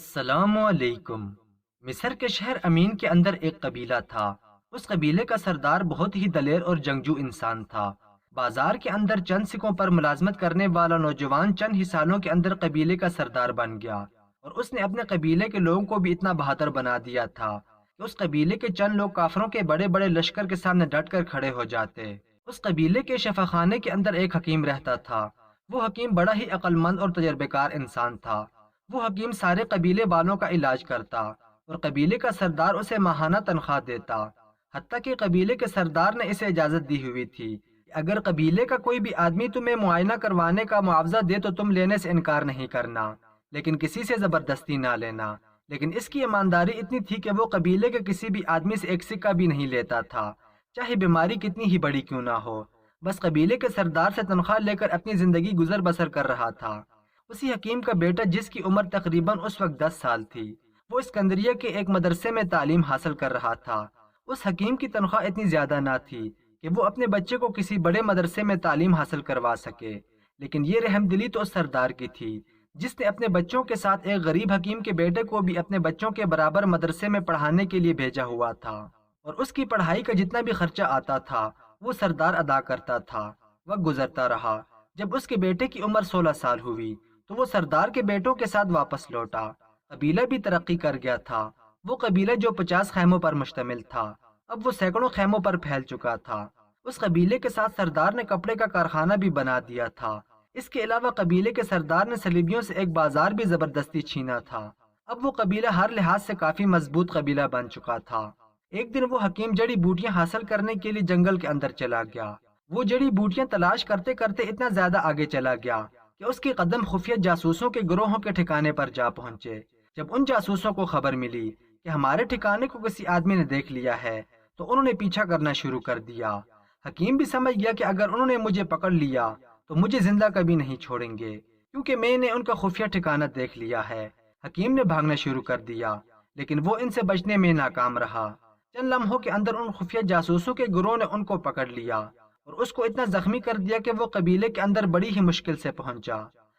السلام علیکم۔ مصر کے شہر امین کے اندر ایک قبیلہ تھا۔ اس قبیلے کا سردار بہت ہی دلیر اور جنگجو انسان تھا۔ بازار کے اندر چند سکوں پر ملازمت کرنے والا نوجوان چند ہی سالوں کے اندر قبیلے کا سردار بن گیا، اور اس نے اپنے قبیلے کے لوگوں کو بھی اتنا بہادر بنا دیا تھا کہ اس قبیلے کے چند لوگ کافروں کے بڑے بڑے لشکر کے سامنے ڈٹ کر کھڑے ہو جاتے۔ اس قبیلے کے شفا خانے کے اندر ایک حکیم رہتا تھا۔ وہ حکیم بڑا ہی عقل مند اور تجربے کار انسان تھا۔ وہ حکیم سارے قبیلے والوں کا علاج کرتا اور قبیلے کا سردار اسے ماہانہ تنخواہ دیتا۔ حتیٰ کہ قبیلے کے سردار نے اسے اجازت دی ہوئی تھی کہ اگر قبیلے کا کوئی بھی آدمی تمہیں معائنہ کروانے کا معاوضہ دے تو تم لینے سے انکار نہیں کرنا، لیکن کسی سے زبردستی نہ لینا۔ لیکن اس کی ایمانداری اتنی تھی کہ وہ قبیلے کے کسی بھی آدمی سے ایک سکہ بھی نہیں لیتا تھا، چاہے بیماری کتنی ہی بڑی کیوں نہ ہو۔ بس قبیلے کے سردار سے تنخواہ لے کر اپنی زندگی گزر بسر کر رہا تھا۔ اسی حکیم کا بیٹا، جس کی عمر تقریباً اس وقت 10 سال تھی، وہ اسکندریہ کے ایک مدرسے میں تعلیم حاصل کر رہا تھا۔ اس حکیم کی تنخواہ اتنی زیادہ نہ تھی کہ وہ اپنے بچے کو کسی بڑے مدرسے میں تعلیم حاصل کروا سکے، لیکن یہ رحم دلی تو اس سردار کی تھی، جس نے اپنے بچوں کے ساتھ ایک غریب حکیم کے بیٹے کو بھی اپنے بچوں کے برابر مدرسے میں پڑھانے کے لیے بھیجا ہوا تھا، اور اس کی پڑھائی کا جتنا بھی خرچہ آتا تھا وہ سردار ادا کرتا تھا۔ وقت گزرتا رہا۔ جب اس کے بیٹے کی عمر 16 سال ہوئی تو وہ سردار کے بیٹوں کے ساتھ واپس لوٹا۔ قبیلہ بھی ترقی کر گیا تھا۔ وہ قبیلہ جو 50 خیموں پر مشتمل تھا، اب وہ سینکڑوں خیموں پر پھیل چکا تھا۔ اس قبیلے کے ساتھ سردار نے کپڑے کا کارخانہ بھی بنا دیا تھا۔ اس کے علاوہ قبیلے کے سردار نے صلیبیوں سے ایک بازار بھی زبردستی چھینا تھا۔ اب وہ قبیلہ ہر لحاظ سے کافی مضبوط قبیلہ بن چکا تھا۔ ایک دن وہ حکیم جڑی بوٹیاں حاصل کرنے کے لیے جنگل کے اندر چلا گیا۔ وہ جڑی بوٹیاں تلاش کرتے کرتے اتنا زیادہ آگے چلا گیا کہ اس کے قدم خفیہ جاسوسوں کے گروہوں کے ٹھکانے پر جا پہنچے۔ جب ان جاسوسوں کو خبر ملی کہ ہمارے ٹھکانے کو کسی آدمی نے دیکھ لیا ہے تو انہوں نے پیچھا کرنا شروع کر دیا۔ حکیم بھی سمجھ گیا کہ اگر انہوں نے مجھے پکڑ لیا تو مجھے زندہ کبھی نہیں چھوڑیں گے، کیونکہ میں نے ان کا خفیہ ٹھکانہ دیکھ لیا ہے۔ حکیم نے بھاگنا شروع کر دیا، لیکن وہ ان سے بچنے میں ناکام رہا۔ چند لمحوں کے اندر ان خفیہ جاسوسوں کے گروہ نے ان کو پکڑ لیا اور اس کو اتنا زخمی کر دیا کہ وہ قبیلے کے اندر بڑی ہی مشکل سے پہنچا۔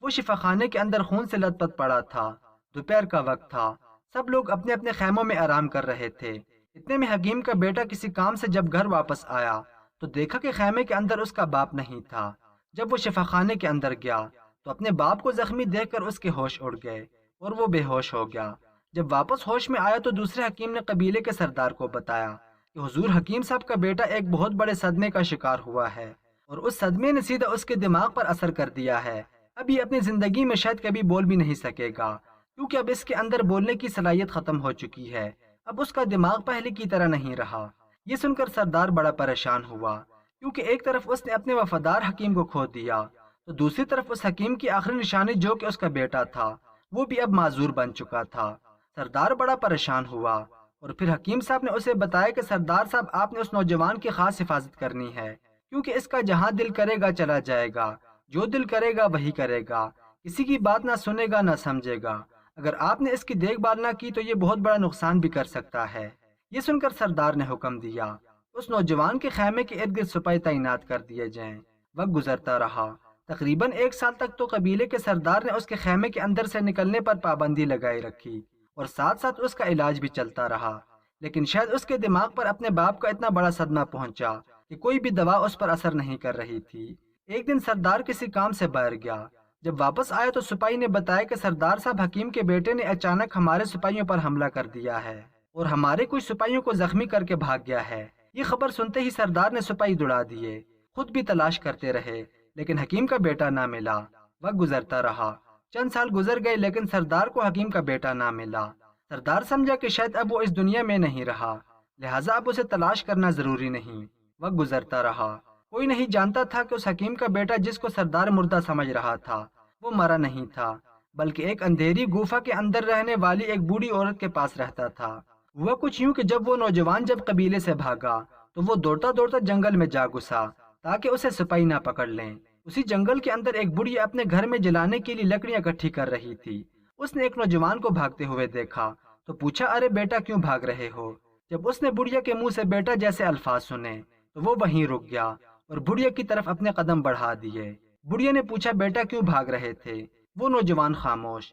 وہ شفا خانے کے اندر خون سے لت پت پڑا تھا۔ دوپہر کا وقت تھا، سب لوگ اپنے اپنے خیموں میں آرام کر رہے تھے۔ اتنے میں حکیم کا بیٹا کسی کام سے جب گھر واپس آیا تو دیکھا کہ خیمے کے اندر اس کا باپ نہیں تھا۔ جب وہ شفا خانے کے اندر گیا تو اپنے باپ کو زخمی دیکھ کر اس کے ہوش اڑ گئے اور وہ بے ہوش ہو گیا۔ جب واپس ہوش میں آیا تو دوسرے حکیم نے قبیلے کے سردار کو بتایا کہ حضور، حکیم صاحب کا بیٹا ایک بہت بڑے صدمے کا شکار ہوا ہے، اور اس صدمے نے سیدھا اس کے دماغ پر اثر کر دیا ہے۔ اب یہ اپنی زندگی میں شاید کبھی بول بھی نہیں سکے گا، کیونکہ اب اس کے اندر بولنے کی صلاحیت ختم ہو چکی ہے۔ اب اس کا دماغ پہلے کی طرح نہیں رہا۔ یہ سن کر سردار بڑا پریشان ہوا، کیونکہ ایک طرف اس نے اپنے وفادار حکیم کو کھو دیا تو دوسری طرف اس حکیم کی آخری نشانی جو کہ اس کا بیٹا تھا وہ بھی اب معذور بن چکا تھا۔ سردار بڑا پریشان ہوا، اور پھر حکیم صاحب نے اسے بتایا کہ سردار صاحب، آپ نے اس نوجوان کی خاص حفاظت کرنی ہے، کیونکہ اس کا جہاں دل کرے گا چلا جائے گا، جو دل کرے گا وہی کرے گا، کسی کی بات نہ سنے گا نہ سمجھے گا۔ اگر آپ نے اس کی دیکھ بھال نہ کی تو یہ بہت بڑا نقصان بھی کر سکتا ہے۔ یہ سن کر سردار نے حکم دیا اس نوجوان کے خیمے کے ارد گرد سپاہی تعینات کر دیے جائیں۔ وقت گزرتا رہا۔ تقریباً 1 سال تک تو قبیلے کے سردار نے اس کے خیمے کے اندر سے نکلنے پر پابندی لگائی رکھی، اور ساتھ ساتھ اس کا علاج بھی چلتا رہا، لیکن شاید اس کے دماغ پر اپنے باپ کا اتنا بڑا صدمہ پہنچا کہ کوئی بھی دوا اس پر اثر نہیں کر رہی تھی۔ ایک دن سردار کسی کام سے باہر گیا۔ جب واپس آیا تو سپاہی نے بتایا کہ سردار صاحب، حکیم کے بیٹے نے اچانک ہمارے سپاہیوں پر حملہ کر دیا ہے اور ہمارے کچھ سپاہیوں کو زخمی کر کے بھاگ گیا ہے۔ یہ خبر سنتے ہی سردار نے سپاہی دوڑا دیے، خود بھی تلاش کرتے رہے، لیکن حکیم کا بیٹا نہ ملا۔ وقت گزرتا رہا۔ چند سال گزر گئے، لیکن سردار کو حکیم کا بیٹا نہ ملا۔ سردار سمجھا کہ شاید اب وہ اس دنیا میں نہیں رہا، لہٰذا اب اسے تلاش کرنا ضروری نہیں۔ وقت گزرتا رہا۔ کوئی نہیں جانتا تھا کہ اس حکیم کا بیٹا، جس کو سردار مردہ سمجھ رہا تھا، وہ مرا نہیں تھا، بلکہ ایک اندھیری گوفا کے اندر رہنے والی ایک بوڑھی عورت کے پاس رہتا تھا۔ ہوا کچھ یوں کہ جب وہ نوجوان قبیلے سے بھاگا تو وہ دوڑتا دوڑتا جنگل میں جا گھسا تاکہ اسے سپاہی نہ پکڑ لیں۔ اسی جنگل کے اندر ایک بڑھیا اپنے گھر میں جلانے کے لیے لکڑیاں اکٹھی کر رہی تھی۔ اس نے ایک نوجوان کو بھاگتے ہوئے دیکھا تو پوچھا، ارے بیٹا، کیوں بھاگ رہے ہو؟ جب اس نے بڑھیا کے منہ سے بیٹا جیسے الفاظ سنے تو وہ وہیں رک گیا اور بڑھیا کی طرف اپنے قدم بڑھا دیے۔ بڑھیا نے پوچھا، بیٹا کیوں بھاگ رہے تھے؟ وہ نوجوان خاموش۔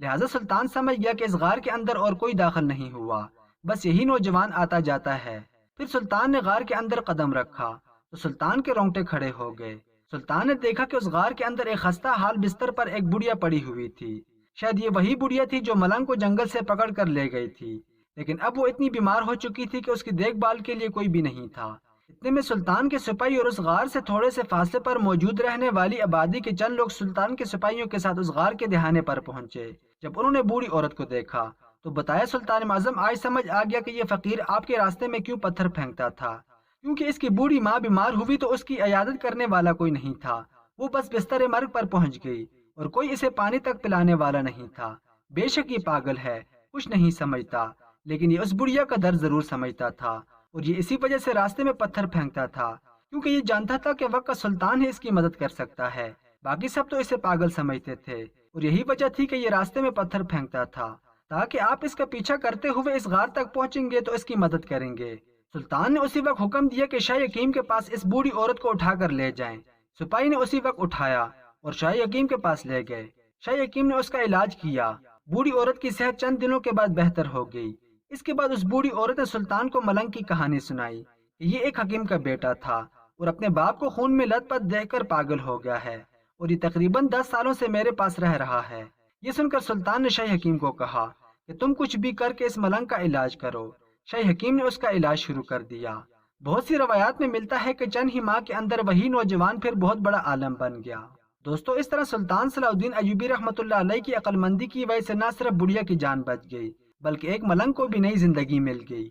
لہٰذا سلطان سمجھ گیا کہ اس غار کے اندر اور کوئی داخل نہیں ہوا، بس یہی نوجوان آتا جاتا ہے۔ پھر سلطان نے غار کے اندر قدم رکھا تو سلطان کے رونگٹے کھڑے ہو گئے۔ سلطان نے دیکھا کہ اس غار کے اندر ایک خستہ حال بستر پر ایک بڑھیا پڑی ہوئی تھی۔ شاید یہ وہی بڑھیا تھی جو ملنگ کو جنگل سے پکڑ کر لے گئی تھی، لیکن اب وہ اتنی بیمار ہو چکی تھی کہ اس کی دیکھ بھال کے لیے کوئی بھی نہیں تھا۔ اتنے میں سلطان کے سپاہی اور اس غار سے تھوڑے سے فاصلے پر موجود رہنے والی آبادی کے چند لوگ سلطان کے سپاہیوں کے ساتھ اس غار کے دہانے پر پہنچے۔ جب انہوں نے بوڑھی عورت کو دیکھا تو بتایا سلطان معظم آج سمجھ آ گیا کہ یہ فقیر آپ کے راستے میں کیوں پتھر پھینکتا تھا، کیونکہ اس کی بوڑھی ماں بیمار ہوئی تو اس کی عیادت کرنے والا کوئی نہیں تھا۔ وہ بس بستر مرگ پر پہنچ گئی اور کوئی اسے پانی تک پلانے والا نہیں تھا۔ بے شک یہ پاگل ہے، کچھ نہیں سمجھتا، لیکن یہ اس بڑھیا کا درد ضرور سمجھتا تھا اور یہ اسی وجہ سے راستے میں پتھر پھینکتا تھا، کیونکہ یہ جانتا تھا کہ وقت کا سلطان ہی اس کی مدد کر سکتا ہے۔ باقی سب تو اسے پاگل سمجھتے تھے اور یہی وجہ تھی کہ یہ راستے میں پتھر پھینکتا تھا تاکہ آپ اس کا پیچھا کرتے ہوئے اس غار تک پہنچیں گے تو اس کی مدد کریں گے۔ سلطان نے اسی وقت حکم دیا کہ شاہ حکیم کے پاس اس بوڑھی عورت کو اٹھا کر لے جائیں۔ سپاہی نے اسی وقت اٹھایا اور شاہ حکیم کے پاس لے گئے۔ شاہ حکیم نے اس کا علاج کیا۔ بوڑھی عورت کی صحت چند دنوں کے بعد بہتر ہو گئی۔ اس کے بعد اس بوڑھی عورت نے سلطان کو ملنگ کی کہانی سنائی کہ یہ ایک حکیم کا بیٹا تھا اور اپنے باپ کو خون میں لت پت دیکھ کر پاگل ہو گیا ہے اور یہ تقریباً 10 سالوں سے میرے پاس رہ رہا ہے۔ یہ سن کر سلطان نے شاہ حکیم کو کہا کہ تم کچھ بھی کر کے اس ملنگ کا علاج کرو۔ شاہ حکیم نے اس کا علاج شروع کر دیا۔ بہت سی روایات میں ملتا ہے کہ چند ہی ماہ کے اندر وہی نوجوان پھر بہت بڑا عالم بن گیا۔ دوستو اس طرح سلطان صلاح الدین ایوبی رحمۃ اللہ علیہ کی عقل مندی کی وجہ سے نہ صرف بڑھیا کی جان بچ گئی بلکہ ایک ملنگ کو بھی نئی زندگی مل گئی۔